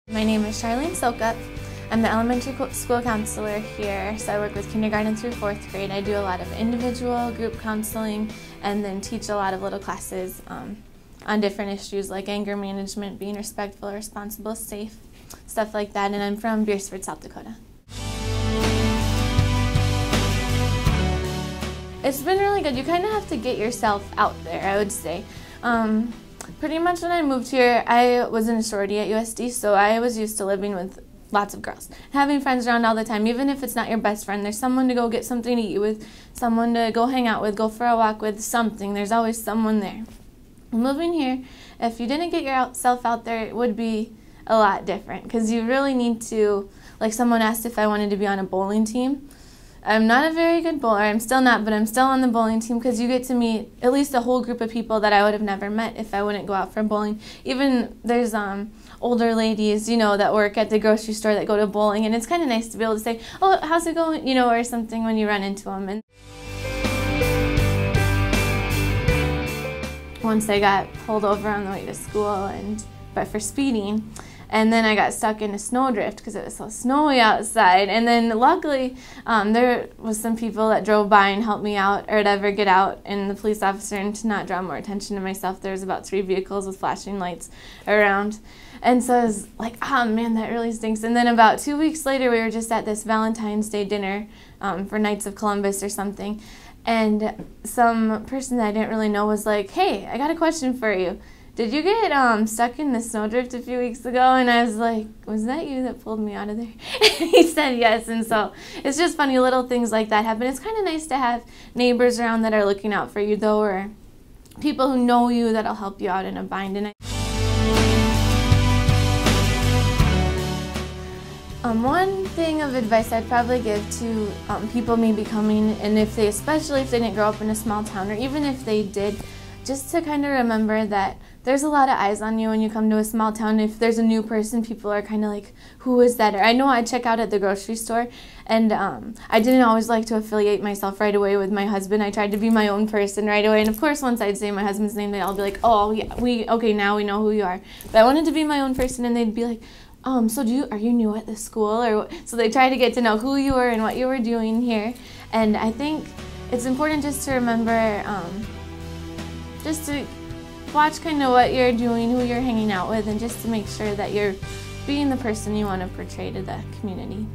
My name is Charlene Soukup. I'm the elementary school counselor here, so I work with kindergarten through 4th grade. I do a lot of individual, group counseling, and then teach a lot of little classes on different issues like anger management, being respectful, responsible, safe, stuff like that. And I'm from Beersford, South Dakota. It's been really good. You kind of have to get yourself out there, I would say. Pretty much when I moved here, I was in a sorority at USD, so I was used to living with lots of girls. Having friends around all the time, even if it's not your best friend, there's someone to go get something to eat with, someone to go hang out with, go for a walk with, something. There's always someone there. Moving here, if you didn't get yourself out there, it would be a lot different, because you really need to, like someone asked if I wanted to be on a bowling team. I'm not a very good bowler, I'm still not, but I'm still on the bowling team because you get to meet at least a whole group of people that I would have never met if I wouldn't go out for bowling. Even there's older ladies, that work at the grocery store that go to bowling, and it's kind of nice to be able to say, oh, how's it going, or something when you run into them. And once I got pulled over on the way to school, but for speeding. And then I got stuck in a snowdrift because it was so snowy outside. And then luckily there was some people that drove by and helped me out or whatever, get out. And the police officer, and to not draw more attention to myself, there was about 3 vehicles with flashing lights around. And so I was like, oh man, that really stinks. And then about 2 weeks later, we were just at this Valentine's Day dinner for Knights of Columbus or something. And some person that I didn't really know was like, hey, I got a question for you. Did you get stuck in the snowdrift a few weeks ago? And I was like, was that you that pulled me out of there? He said yes. And so it's just funny, little things like that happen. It's kind of nice to have neighbors around that are looking out for you, though, or people who know you that'll help you out in a bind. And one thing of advice I'd probably give to people maybe coming, and especially if they didn't grow up in a small town, or even if they did, just to kind of remember that there's a lot of eyes on you when you come to a small town. If there's a new person, people are kind of like, who is that? Or I know I check out at the grocery store, and I didn't always like to affiliate myself right away with my husband. I tried to be my own person right away. And of course, once I'd say my husband's name, they'd all be like, oh, yeah, okay, now we know who you are. But I wanted to be my own person, and they'd be like, so are you new at the school? Or so they try to get to know who you were and what you were doing here. And I think it's important just to remember, just to watch kind of what you're doing, who you're hanging out with, and just to make sure that you're being the person you want to portray to the community.